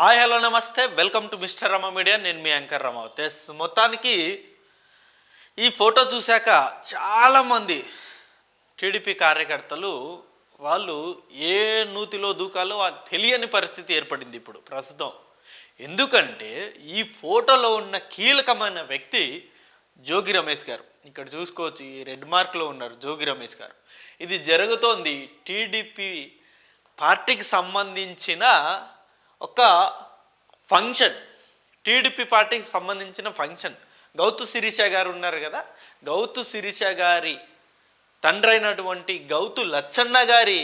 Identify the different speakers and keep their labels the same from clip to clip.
Speaker 1: Hi hello నమస్తే welcome to mister Rama media. నేను మీ anchor Rama. మొత్తానికి ఈ ఫోటో చూశాక చాలామంది టీడీపీ కార్యకర్తలు వాళ్ళు ఏ నూతిలో దూకాలో తెలియని పరిస్థితి ఏర్పడింది ఇప్పుడు ప్రస్తుతం. ఎందుకంటే ఈ ఫోటోలో ఉన్న కీలకమైన వ్యక్తి జోగి రమేష్ గారు. ఇక్కడ చూసుకోవచ్చు, ఈ రెడ్ మార్క్లో ఉన్నారు జోగి రమేష్ గారు. ఇది జరుగుతోంది టీడీపీ పార్టీకి సంబంధించిన ఒక ఫంక్షన్. టీడీపీ పార్టీకి సంబంధించిన ఫంక్షన్. గౌతు శిరీష గారు ఉన్నారు కదా, గౌతు శిరీష గారి తండ్రి అయినటువంటి గౌతు లచ్చన్న గారి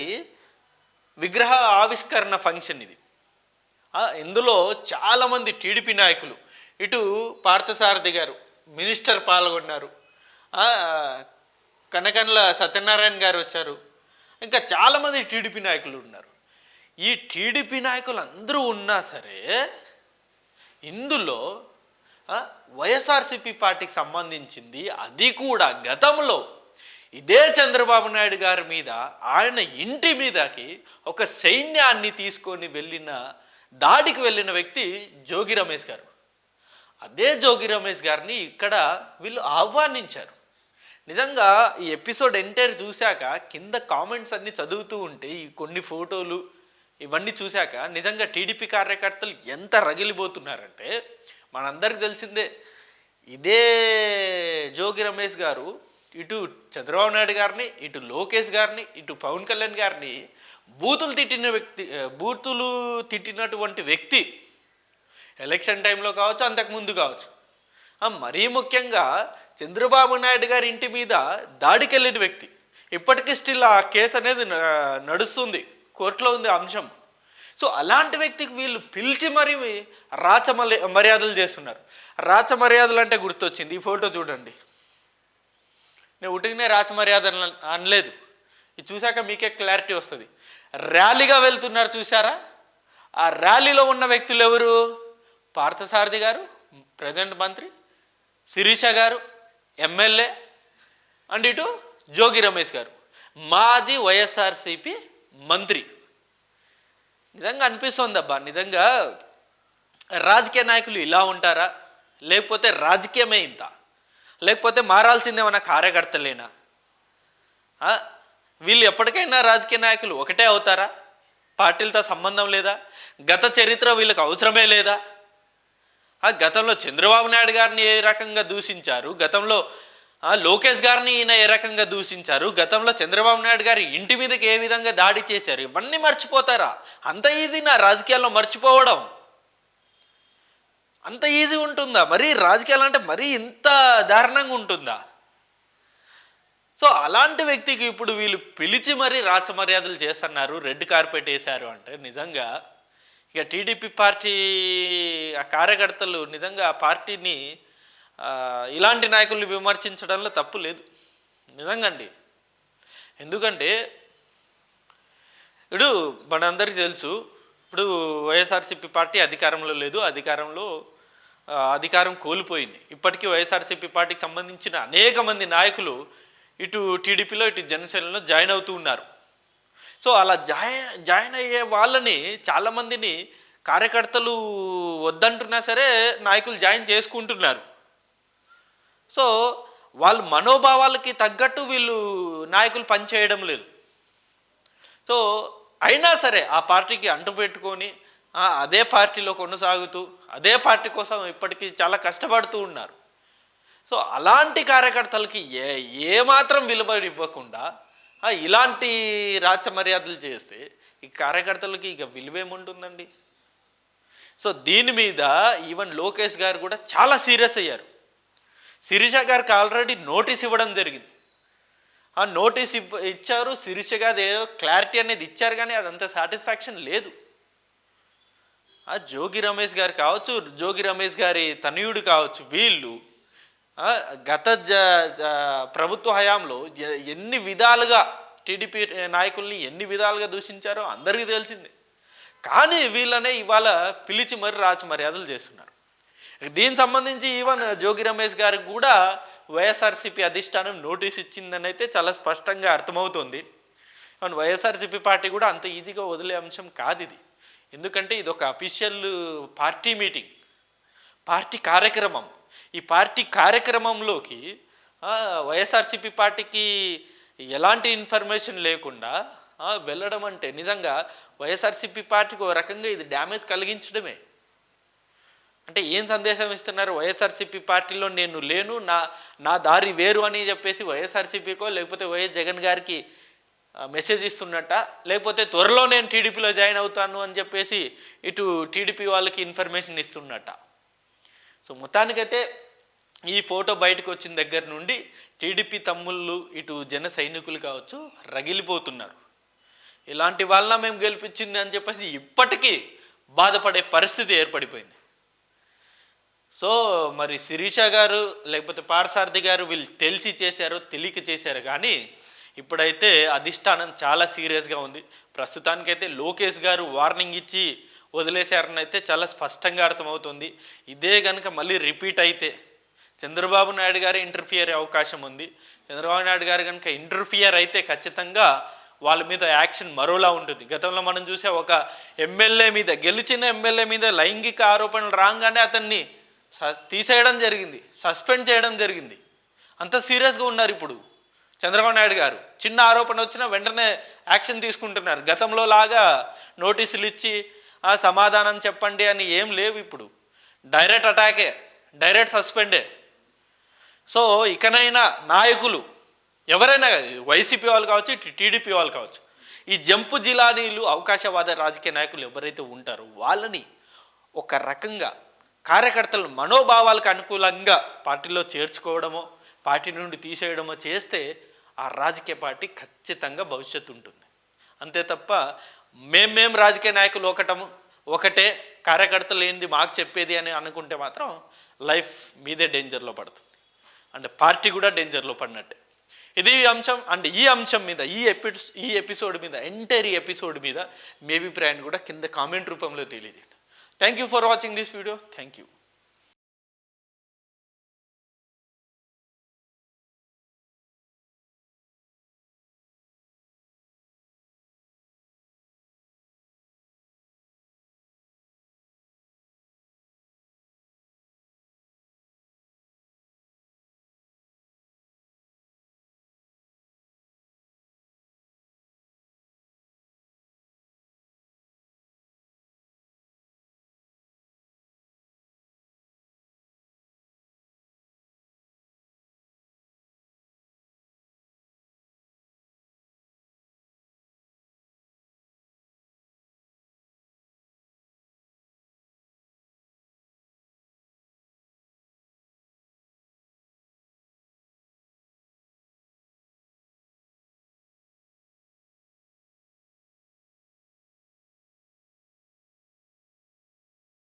Speaker 1: విగ్రహ ఆవిష్కరణ ఫంక్షన్ ఇది. ఇందులో చాలామంది టీడీపీ నాయకులు, ఇటు పార్థసారథి గారు మినిస్టర్ పాల్గొన్నారు, కనకండ్ల సత్యనారాయణ గారు వచ్చారు, ఇంకా చాలామంది టీడీపీ నాయకులు ఉన్నారు. ఈ టీడీపీ నాయకులు అందరూ ఉన్నా సరే ఇందులో వైఎస్ఆర్సీపీ పార్టీకి సంబంధించింది, అది కూడా గతంలో ఇదే చంద్రబాబు నాయుడు గారి మీద, ఆయన ఇంటి మీదకి ఒక సైన్యాన్ని తీసుకొని దాడికి వెళ్ళిన వ్యక్తి జోగి రమేష్ గారు. అదే జోగి రమేష్ గారిని ఇక్కడ వీళ్ళు ఆహ్వానించారు. నిజంగా ఈ ఎపిసోడ్ ఎంటైర్ చూశాక కింద కామెంట్స్ అన్నీ చదువుతూ ఉంటే, ఈ కొన్ని ఫోటోలు ఇవన్నీ చూశాక నిజంగా టీడీపీ కార్యకర్తలు ఎంత రగిలిపోతున్నారంటే, మనందరికి తెలిసిందే. ఇదే జోగి రమేష్ గారు ఇటు చంద్రబాబు నాయుడు గారిని, ఇటు లోకేష్ గారిని, ఇటు పవన్ కళ్యాణ్ గారిని బూతులు తిట్టినటువంటి వ్యక్తి. ఎలక్షన్ టైంలో కావచ్చు, అంతకుముందు కావచ్చు. మరీ ముఖ్యంగా చంద్రబాబు నాయుడు గారి ఇంటి మీద దాడికి వెళ్ళిన వ్యక్తి. ఇప్పటికీ స్టిల్ ఆ కేసు అనేది నడుస్తుంది, కోర్టులో ఉంది అంశం. సో అలాంటి వ్యక్తికి వీళ్ళు పిలిచి మరీ మర్యాదలు చేస్తున్నారు. మర్యాదలు అంటే గుర్తొచ్చింది, ఈ ఫోటో చూడండి. నేను ఉటికినే మర్యాదలు అనలేదు, ఇది చూశాక మీకే క్లారిటీ వస్తుంది. ర్యాలీగా వెళ్తున్నారు చూసారా, ఆ ర్యాలీలో ఉన్న వ్యక్తులు ఎవరు? పార్థసారథి గారు ప్రజెంట్ మంత్రి, శిరీష గారు ఎమ్మెల్యే, అండ్ ఇటు జోగి రమేష్ గారు మాజీ వైఎస్ఆర్సీపీ మంత్రి. నిజంగా అనిపిస్తుంది అబ్బా, నిజంగా రాజకీయ నాయకులు ఇలా ఉంటారా? లేకపోతే రాజకీయమే ఇంత? లేకపోతే మారాల్సిందే మన కార్యకర్తలేనా? వీళ్ళు ఎప్పటికైనా రాజకీయ నాయకులు ఒకటే అవుతారా? పార్టీలతో సంబంధం లేదా? గత చరిత్ర వీళ్ళకి అవసరమే లేదా? గతంలో చంద్రబాబు నాయుడు గారిని ఏ రకంగా దూషించారు, గతంలో లోకేష్ గారిని ఈయన ఏ రకంగా దూషించారు, గతంలో చంద్రబాబు నాయుడు గారి ఇంటి మీదకి ఏ విధంగా దాడి చేశారు, ఇవన్నీ మర్చిపోతారా? అంత ఈజీనా రాజకీయాల్లో మర్చిపోవడం? అంత ఈజీ ఉంటుందా? మరీ రాజకీయాలు అంటే మరీ ఇంత దారుణంగా ఉంటుందా? సో అలాంటి వ్యక్తికి ఇప్పుడు వీళ్ళు పిలిచి మరీ మర్యాదలు చేస్తున్నారు, రెడ్ కార్పెట్ వేశారు అంటే నిజంగా ఇక టీడీపీ పార్టీ కార్యకర్తలు నిజంగా ఆ పార్టీని ఇలాంటి నాయకుల్ని విమర్శించడంలో తప్పు లేదు నిజంగా అండి. ఎందుకంటే ఇప్పుడు మనందరికీ తెలుసు, ఇప్పుడు వైఎస్ఆర్సీపీ పార్టీ అధికారంలో లేదు, అధికారం కోల్పోయింది. ఇప్పటికీ వైఎస్ఆర్సీపీ పార్టీకి సంబంధించిన అనేక మంది నాయకులు ఇటు టీడీపీలో ఇటు జనసేనలో జాయిన్ అవుతూ ఉన్నారు. సో అలా జాయిన్ అయ్యే వాళ్ళని చాలామందిని కార్యకర్తలు వద్దంటున్నా సరే నాయకులు జాయిన్ చేసుకుంటున్నారు. సో వాళ్ళ మనోభావాలకి తగ్గట్టు వీళ్ళు నాయకులు పనిచేయడం లేదు. సో అయినా సరే ఆ పార్టీకి అంటుపెట్టుకొని అదే పార్టీలో కొనసాగుతూ అదే పార్టీ కోసం ఇప్పటికీ చాలా కష్టపడుతూ ఉన్నారు. సో అలాంటి కార్యకర్తలకి ఏమాత్రం విలువ ఇవ్వకుండా ఇలాంటి మర్యాదలు చేస్తే ఈ కార్యకర్తలకి ఇక విలువేముంటుందండి? సో దీని మీద ఈవెన్ లోకేష్ గారు కూడా చాలా సీరియస్ అయ్యారు. శిరీష గారికి ఆల్రెడీ నోటీస్ ఇవ్వడం జరిగింది. ఆ నోటీస్ ఇచ్చారు, శిరీష గారు ఏదో క్లారిటీ అనేది ఇచ్చారు, కానీ అదంత సాటిస్ఫాక్షన్ లేదు. జోగి రమేష్ గారు కావచ్చు, జోగి రమేష్ గారి తనయుడు కావచ్చు, వీళ్ళు గత ప్రభుత్వ హయాంలో ఎన్ని విధాలుగా టీడీపీ నాయకుల్ని ఎన్ని విధాలుగా దూషించారో అందరికీ తెలిసిందే. కానీ వీళ్ళనే ఇవాళ పిలిచి మరి మర్యాదలు చేస్తున్నారు. దీనికి సంబంధించి ఈవెన్ జోగి రమేష్ గారికి కూడా వైఎస్ఆర్సీపీ అధిష్టానం నోటీస్ ఇచ్చిందని అయితే చాలా స్పష్టంగా అర్థమవుతుంది. అండ్ వైఎస్ఆర్సీపీ పార్టీ కూడా అంత ఈజీగా వదిలే అంశం కాదు ఇది. ఎందుకంటే ఇది ఒక అఫీషియల్ పార్టీ మీటింగ్, పార్టీ కార్యక్రమం. ఈ పార్టీ కార్యక్రమంలోకి వైఎస్ఆర్సీపీ పార్టీకి ఎలాంటి ఇన్ఫర్మేషన్ లేకుండా వెళ్ళడం అంటే నిజంగా వైఎస్ఆర్సీపీ పార్టీకి ఒక రకంగా ఇది డ్యామేజ్ కలిగించడమే. అంటే ఏం సందేశం ఇస్తున్నారు? వైఎస్ఆర్సీపీ పార్టీలో నేను లేను, నా దారి వేరు అని చెప్పేసి వైఎస్ఆర్సీపీకో లేకపోతే వైఎస్ జగన్ గారికి మెసేజ్ ఇస్తున్నట్ట, లేకపోతే త్వరలో నేను టీడీపీలో జాయిన్ అవుతాను అని చెప్పేసి ఇటు టీడీపీ వాళ్ళకి ఇన్ఫర్మేషన్ ఇస్తున్నట్ట. సో మొత్తానికైతే ఈ ఫోటో బయటకు వచ్చిన దగ్గర నుండి టీడీపీ తమ్ముళ్ళు ఇటు జన సైనికులు కావచ్చు రగిలిపోతున్నారు. ఇలాంటి వాళ్ళ మేము గెలిపించింది అని చెప్పేసి ఇప్పటికీ బాధపడే పరిస్థితి ఏర్పడిపోయింది. సో మరి శిరీష గారు లేకపోతే పార్థసారథి గారు వీళ్ళు తెలిసి చేశారో తెలియక చేశారు, కానీ ఇప్పుడైతే అధిష్టానం చాలా సీరియస్గా ఉంది. ప్రస్తుతానికైతే లోకేష్ గారు వార్నింగ్ ఇచ్చి వదిలేశారని అయితే చాలా స్పష్టంగా అర్థమవుతుంది. ఇదే కనుక మళ్ళీ రిపీట్ అయితే చంద్రబాబు నాయుడు గారు ఇంటర్ఫియర్ అయ్యే అవకాశం ఉంది. చంద్రబాబు నాయుడు గారు కనుక ఇంటర్ఫియర్ అయితే ఖచ్చితంగా వాళ్ళ మీద యాక్షన్ మరోలా ఉంటుంది. గతంలో మనం చూసే ఒక ఎమ్మెల్యే మీద, గెలిచిన ఎమ్మెల్యే మీద లైంగిక ఆరోపణలు రాగానే అతన్ని తీసేయడం జరిగింది, సస్పెండ్ చేయడం జరిగింది. అంత సీరియస్గా ఉన్నారు ఇప్పుడు చంద్రబాబు నాయుడు గారు. చిన్న ఆరోపణ వచ్చినా వెంటనే యాక్షన్ తీసుకుంటున్నారు. గతంలో లాగా నోటీసులు ఇచ్చి సమాధానం చెప్పండి అని ఏం లేవు. ఇప్పుడు డైరెక్ట్ అటాకే, డైరెక్ట్ సస్పెండే. సో ఇకనైనా నాయకులు ఎవరైనా, వైసీపీ వాళ్ళు కావచ్చు, టీడీపీ వాళ్ళు కావచ్చు, ఈ జంపు జిలానీలు అవకాశవాద రాజకీయ నాయకులు ఎవరైతే ఉంటారో వాళ్ళని ఒక రకంగా కార్యకర్తల మనోభావాలకు అనుకూలంగా పార్టీలో చేర్చుకోవడమో పార్టీ నుండి తీసేయడమో చేస్తే ఆ రాజకీయ పార్టీ ఖచ్చితంగా భవిష్యత్తు ఉంటుంది. అంతే తప్ప మేం రాజకీయ నాయకులు ఒకటే కార్యకర్తలు ఏంది మాకు చెప్పేది అని అనుకుంటే మాత్రం లైఫ్ మీదే డేంజర్లో పడుతుంది, అంటే పార్టీ కూడా డేంజర్లో పడినట్టే. ఇది అంశం. అండ్ ఈ అంశం మీద ఈ ఎపిసోడ్ మీద, ఎంటైర్ ఎపిసోడ్ మీద మీ అభిప్రాయాన్ని కూడా కింద కామెంట్ రూపంలో తెలియజేయండి. Thank you for watching this video. Thank you.